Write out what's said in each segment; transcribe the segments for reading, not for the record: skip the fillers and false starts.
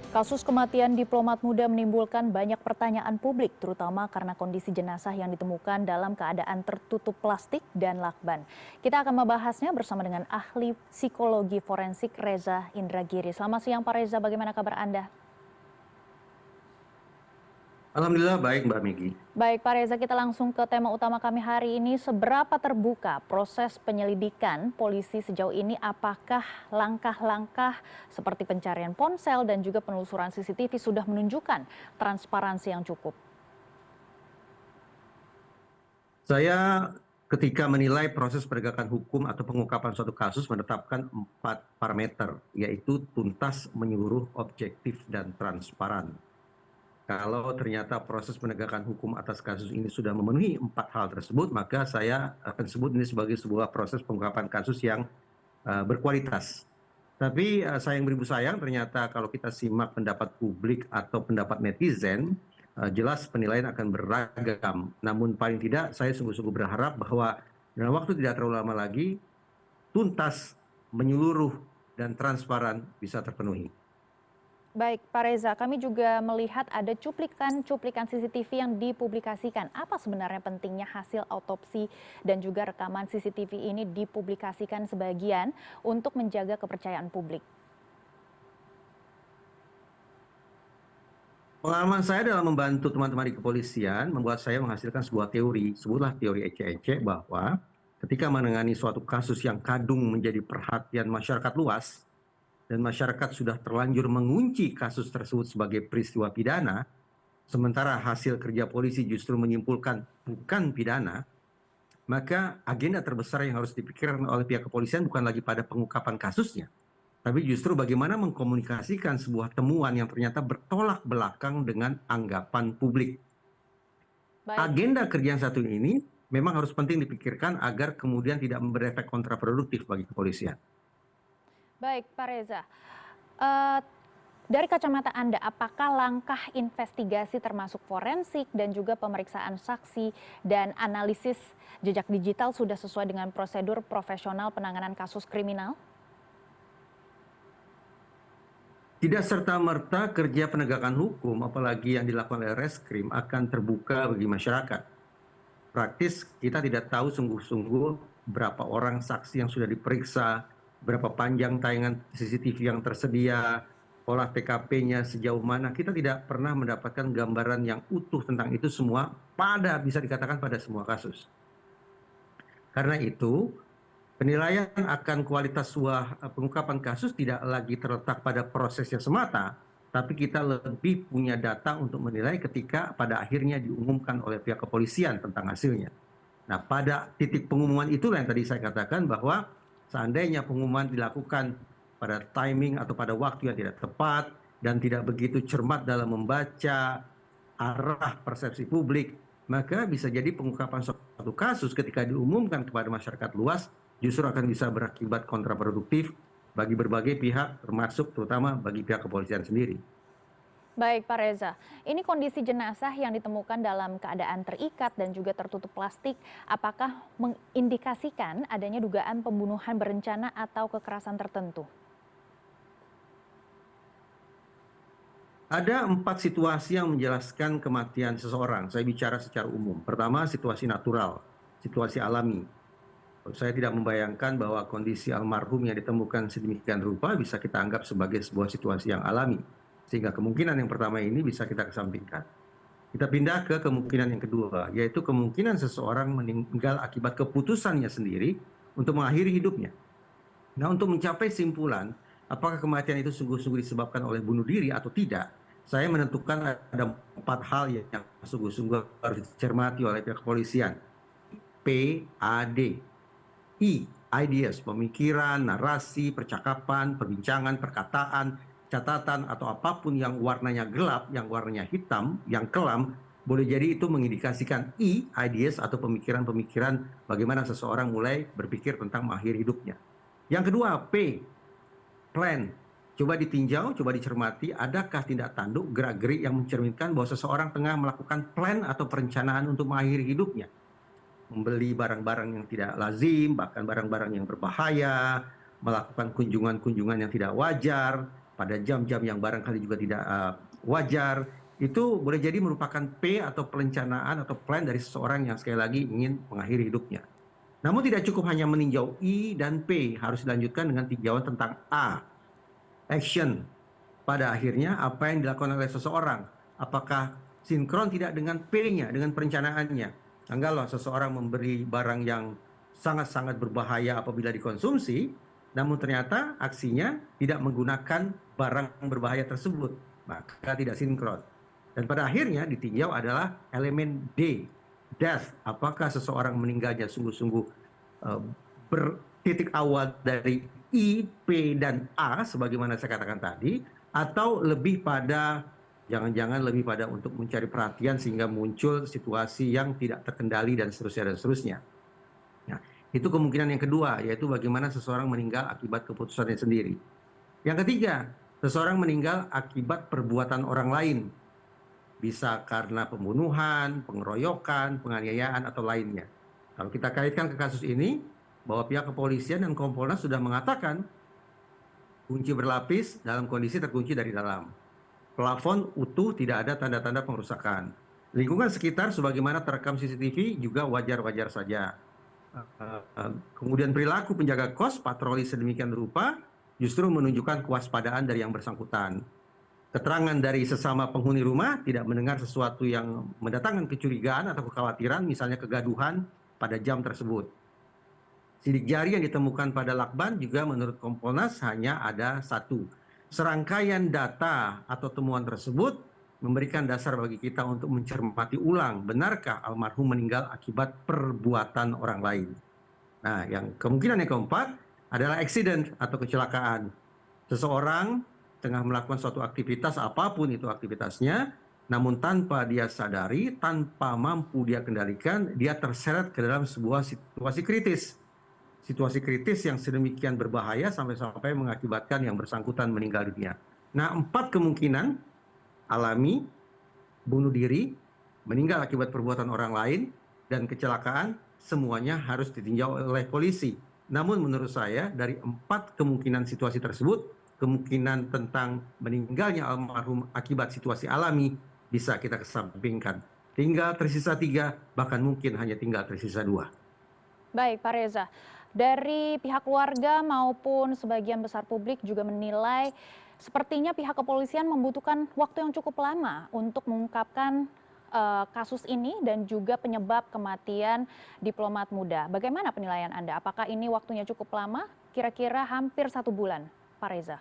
Kasus kematian diplomat muda menimbulkan banyak pertanyaan publik, terutama karena kondisi jenazah yang ditemukan dalam keadaan tertutup plastik dan lakban. Kita akan membahasnya bersama dengan ahli psikologi forensik Reza Indragiri. Selamat siang Pak Reza, bagaimana kabar Anda? Alhamdulillah baik Mbak Megi. Baik Pak Reza, kita langsung ke tema utama kami hari ini. Seberapa terbuka proses penyelidikan polisi sejauh ini? Apakah langkah-langkah seperti pencarian ponsel dan juga penelusuran CCTV sudah menunjukkan transparansi yang cukup? Saya ketika menilai proses penegakan hukum atau pengungkapan suatu kasus menetapkan 4 parameter, yaitu tuntas, menyeluruh, objektif, dan transparan. Kalau ternyata proses penegakan hukum atas kasus ini sudah memenuhi 4 hal tersebut, maka saya akan sebut ini sebagai sebuah proses pengungkapan kasus yang berkualitas. Tapi sayang beribu sayang, ternyata kalau kita simak pendapat publik atau pendapat netizen, jelas penilaian akan beragam. Namun paling tidak saya sungguh-sungguh berharap bahwa dalam waktu tidak terlalu lama lagi, tuntas, menyeluruh, dan transparan bisa terpenuhi. Baik Pak Reza, kami juga melihat ada cuplikan CCTV yang dipublikasikan. Apa sebenarnya pentingnya hasil autopsi dan juga rekaman CCTV ini dipublikasikan sebagian untuk menjaga kepercayaan publik? Pengalaman saya dalam membantu teman-teman di kepolisian membuat saya menghasilkan sebuah teori, sebutlah teori ecek-ecek, bahwa ketika menangani suatu kasus yang kadung menjadi perhatian masyarakat luas, dan masyarakat sudah terlanjur mengunci kasus tersebut sebagai peristiwa pidana, sementara hasil kerja polisi justru menyimpulkan bukan pidana, maka agenda terbesar yang harus dipikirkan oleh pihak kepolisian bukan lagi pada pengungkapan kasusnya, tapi justru bagaimana mengkomunikasikan sebuah temuan yang ternyata bertolak belakang dengan anggapan publik. Baik. Agenda kerja yang satu ini memang harus penting dipikirkan agar kemudian tidak berefek kontraproduktif bagi kepolisian. Baik, Pak Reza. Eh, dari kacamata Anda, apakah langkah investigasi termasuk forensik dan juga pemeriksaan saksi dan analisis jejak digital sudah sesuai dengan prosedur profesional penanganan kasus kriminal? Tidak serta-merta kerja penegakan hukum, apalagi yang dilakukan oleh Reskrim, akan terbuka bagi masyarakat. Praktis, kita tidak tahu sungguh-sungguh berapa orang saksi yang sudah diperiksa, berapa panjang tayangan CCTV yang tersedia, olah TKP-nya sejauh mana. Kita tidak pernah mendapatkan gambaran yang utuh tentang itu semua, bisa dikatakan pada semua kasus. Karena itu, penilaian akan kualitas sebuah pengungkapan kasus tidak lagi terletak pada prosesnya semata, tapi kita lebih punya data untuk menilai ketika pada akhirnya diumumkan oleh pihak kepolisian tentang hasilnya. Nah, pada titik pengumuman itulah yang tadi saya katakan bahwa seandainya pengumuman dilakukan pada timing atau pada waktu yang tidak tepat dan tidak begitu cermat dalam membaca arah persepsi publik, maka bisa jadi pengungkapan suatu kasus ketika diumumkan kepada masyarakat luas justru akan bisa berakibat kontraproduktif bagi berbagai pihak, termasuk terutama bagi pihak kepolisian sendiri. Baik Pak Reza, ini kondisi jenazah yang ditemukan dalam keadaan terikat dan juga tertutup plastik, apakah mengindikasikan adanya dugaan pembunuhan berencana atau kekerasan tertentu? Ada 4 situasi yang menjelaskan kematian seseorang. Saya bicara secara umum. Pertama, situasi natural, situasi alami. Saya tidak membayangkan bahwa kondisi almarhum yang ditemukan sedemikian rupa bisa kita anggap sebagai sebuah situasi yang alami. Sehingga kemungkinan yang pertama ini bisa kita kesampingkan. Kita pindah ke kemungkinan yang kedua, yaitu kemungkinan seseorang meninggal akibat keputusannya sendiri untuk mengakhiri hidupnya. Nah, untuk mencapai simpulan, apakah kematian itu sungguh-sungguh disebabkan oleh bunuh diri atau tidak, saya menentukan ada 4 hal yang sungguh-sungguh harus dicermati oleh pihak kepolisian. PAD. Ideas, pemikiran, narasi, percakapan, perbincangan, perkataan, catatan, atau apapun yang warnanya gelap, yang warnanya hitam, yang kelam, boleh jadi itu mengindikasikan ideas atau pemikiran-pemikiran bagaimana seseorang mulai berpikir tentang mengakhiri hidupnya. Yang kedua, P, plan. Coba ditinjau, coba dicermati, adakah tindak tanduk, gerak-gerik yang mencerminkan bahwa seseorang tengah melakukan plan atau perencanaan untuk mengakhiri hidupnya. Membeli barang-barang yang tidak lazim, bahkan barang-barang yang berbahaya, melakukan kunjungan-kunjungan yang tidak wajar, pada jam-jam yang barangkali juga tidak wajar, itu boleh jadi merupakan P atau perencanaan atau plan dari seseorang yang sekali lagi ingin mengakhiri hidupnya. Namun tidak cukup hanya meninjau I dan P, harus dilanjutkan dengan tinjauan tentang A, action. Pada akhirnya apa yang dilakukan oleh seseorang, apakah sinkron tidak dengan P-nya, dengan perencanaannya. Kalau seseorang memberi barang yang sangat-sangat berbahaya apabila dikonsumsi, namun ternyata aksinya tidak menggunakan barang berbahaya tersebut, maka tidak sinkron. Dan pada akhirnya ditinjau adalah elemen D, death. Apakah seseorang meninggalnya sungguh-sungguh bertitik awal dari I, P, dan A, sebagaimana saya katakan tadi, atau lebih pada jangan-jangan lebih pada untuk mencari perhatian sehingga muncul situasi yang tidak terkendali dan seterusnya dan seterusnya. Nah, itu kemungkinan yang kedua, yaitu bagaimana seseorang meninggal akibat keputusannya sendiri. Yang ketiga, seseorang meninggal akibat perbuatan orang lain. Bisa karena pembunuhan, pengeroyokan, penganiayaan, atau lainnya. Kalau kita kaitkan ke kasus ini, bahwa pihak kepolisian dan Kompolnas sudah mengatakan kunci berlapis dalam kondisi terkunci dari dalam. Plafon utuh, tidak ada tanda-tanda pengerusakan. Lingkungan sekitar sebagaimana terekam CCTV juga wajar-wajar saja. Kemudian perilaku penjaga kos patroli sedemikian rupa justru menunjukkan kewaspadaan dari yang bersangkutan. Keterangan dari sesama penghuni rumah tidak mendengar sesuatu yang mendatangkan kecurigaan atau kekhawatiran, misalnya kegaduhan pada jam tersebut. Sidik jari yang ditemukan pada lakban juga menurut Kompolnas hanya ada satu. Serangkaian data atau temuan tersebut memberikan dasar bagi kita untuk mencermati ulang, benarkah almarhum meninggal akibat perbuatan orang lain. Nah, yang kemungkinan yang keempat adalah accident atau kecelakaan. Seseorang tengah melakukan suatu aktivitas, apapun itu aktivitasnya, namun tanpa dia sadari, tanpa mampu dia kendalikan, dia terseret ke dalam sebuah situasi kritis. Situasi kritis yang sedemikian berbahaya sampai-sampai mengakibatkan yang bersangkutan meninggal dunia. Nah, 4 kemungkinan, alami, bunuh diri, meninggal akibat perbuatan orang lain, dan kecelakaan, semuanya harus ditinjau oleh polisi. Namun menurut saya, dari 4 kemungkinan situasi tersebut, kemungkinan tentang meninggalnya almarhum akibat situasi alami bisa kita kesampingkan. Tinggal tersisa 3, bahkan mungkin hanya tinggal tersisa 2. Baik, Pak Reza. Dari pihak keluarga maupun sebagian besar publik juga menilai sepertinya pihak kepolisian membutuhkan waktu yang cukup lama untuk mengungkapkan kasus ini dan juga penyebab kematian diplomat muda. Bagaimana penilaian Anda? Apakah ini waktunya cukup lama? Kira-kira hampir 1 bulan, Pak Reza.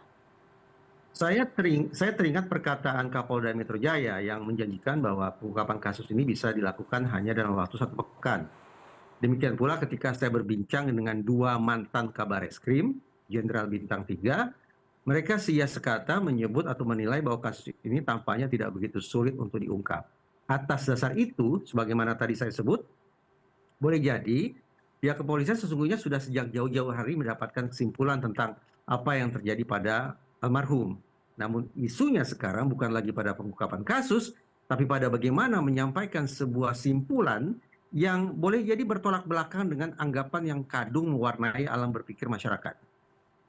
Saya teringat perkataan Kapolda Metro Jaya yang menjanjikan bahwa pengungkapan kasus ini bisa dilakukan hanya dalam waktu 1 pekan. Demikian pula ketika saya berbincang dengan 2 mantan Kabareskrim, Jenderal Bintang 3, mereka sia sekata menyebut atau menilai bahwa kasus ini tampaknya tidak begitu sulit untuk diungkap. Atas dasar itu, sebagaimana tadi saya sebut, boleh jadi pihak kepolisian sesungguhnya sudah sejak jauh-jauh hari mendapatkan kesimpulan tentang apa yang terjadi pada almarhum. Namun isunya sekarang bukan lagi pada pengungkapan kasus, tapi pada bagaimana menyampaikan sebuah simpulan yang boleh jadi bertolak belakang dengan anggapan yang kadung mewarnai alam berpikir masyarakat.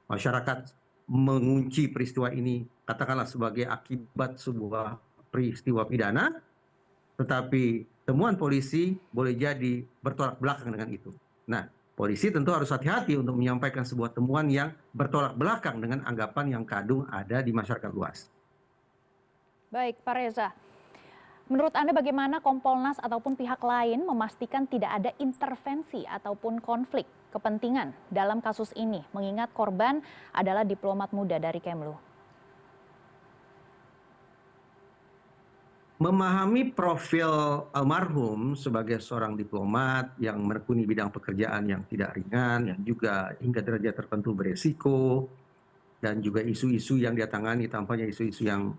Masyarakat mengunci peristiwa ini katakanlah sebagai akibat sebuah peristiwa pidana, tetapi temuan polisi boleh jadi bertolak belakang dengan itu. Nah, polisi tentu harus hati-hati untuk menyampaikan sebuah temuan yang bertolak belakang dengan anggapan yang kadung ada di masyarakat luas. Baik, Pak Reza. Menurut Anda bagaimana Kompolnas ataupun pihak lain memastikan tidak ada intervensi ataupun konflik kepentingan dalam kasus ini, mengingat korban adalah diplomat muda dari Kemlu? Memahami profil almarhum sebagai seorang diplomat yang menekuni bidang pekerjaan yang tidak ringan, yang juga hingga derajat tertentu beresiko, dan juga isu-isu yang dia tangani tampaknya isu-isu yang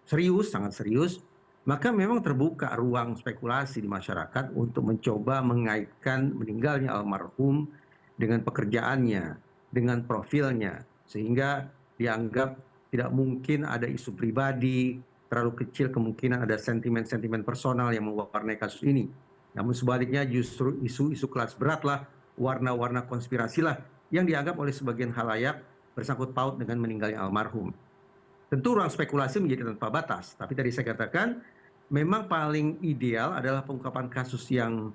serius, sangat serius, maka memang terbuka ruang spekulasi di masyarakat untuk mencoba mengaitkan meninggalnya almarhum dengan pekerjaannya, dengan profilnya, sehingga dianggap tidak mungkin ada isu pribadi, terlalu kecil kemungkinan ada sentimen-sentimen personal yang mewarnai kasus ini. Namun sebaliknya justru isu-isu kelas berat lah, warna-warna konspirasi lah yang dianggap oleh sebagian halayak bersangkut paut dengan meninggalnya almarhum. Tentu ruang spekulasi menjadi tanpa batas, tapi tadi saya katakan memang paling ideal adalah pengungkapan kasus yang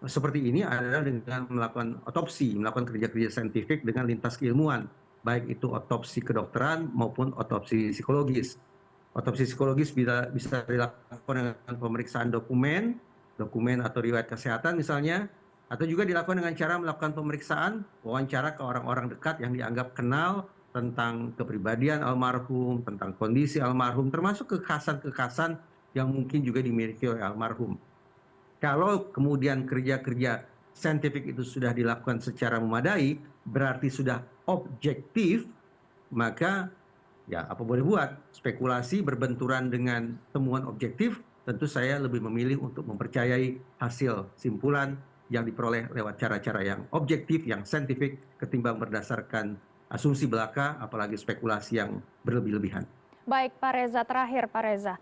seperti ini adalah dengan melakukan otopsi, melakukan kerja-kerja saintifik dengan lintas keilmuan, baik itu otopsi kedokteran maupun otopsi psikologis. Otopsi psikologis bisa dilakukan dengan pemeriksaan dokumen, dokumen atau riwayat kesehatan misalnya, atau juga dilakukan dengan cara melakukan pemeriksaan, wawancara ke orang-orang dekat yang dianggap kenal tentang kepribadian almarhum, tentang kondisi almarhum, termasuk kekhasan-kekhasan yang mungkin juga dimiliki oleh almarhum. Kalau kemudian kerja-kerja saintifik itu sudah dilakukan secara memadai, berarti sudah objektif, maka ya apa boleh buat. Spekulasi berbenturan dengan temuan objektif, tentu saya lebih memilih untuk mempercayai hasil simpulan yang diperoleh lewat cara-cara yang objektif, yang saintifik, ketimbang berdasarkan asumsi belaka, apalagi spekulasi yang berlebih-lebihan. Baik, Pak Reza, terakhir Pak Reza.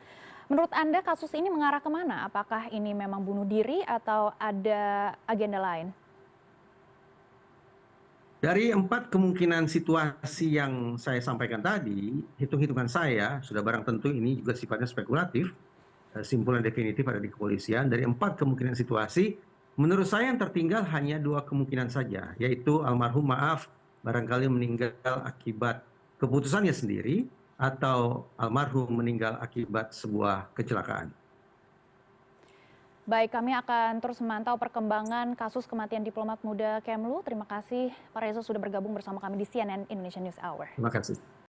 Menurut Anda kasus ini mengarah kemana? Apakah ini memang bunuh diri atau ada agenda lain? Dari 4 kemungkinan situasi yang saya sampaikan tadi, hitung-hitungan saya, sudah barang tentu ini juga sifatnya spekulatif, simpulan definitif ada di kepolisian, dari 4 kemungkinan situasi, menurut saya yang tertinggal hanya 2 kemungkinan saja, yaitu almarhum maaf barangkali meninggal akibat keputusannya sendiri, atau almarhum meninggal akibat sebuah kecelakaan. Baik, kami akan terus memantau perkembangan kasus kematian diplomat muda Kemlu. Terima kasih Pak Reza sudah bergabung bersama kami di CNN Indonesia News Hour. Terima kasih.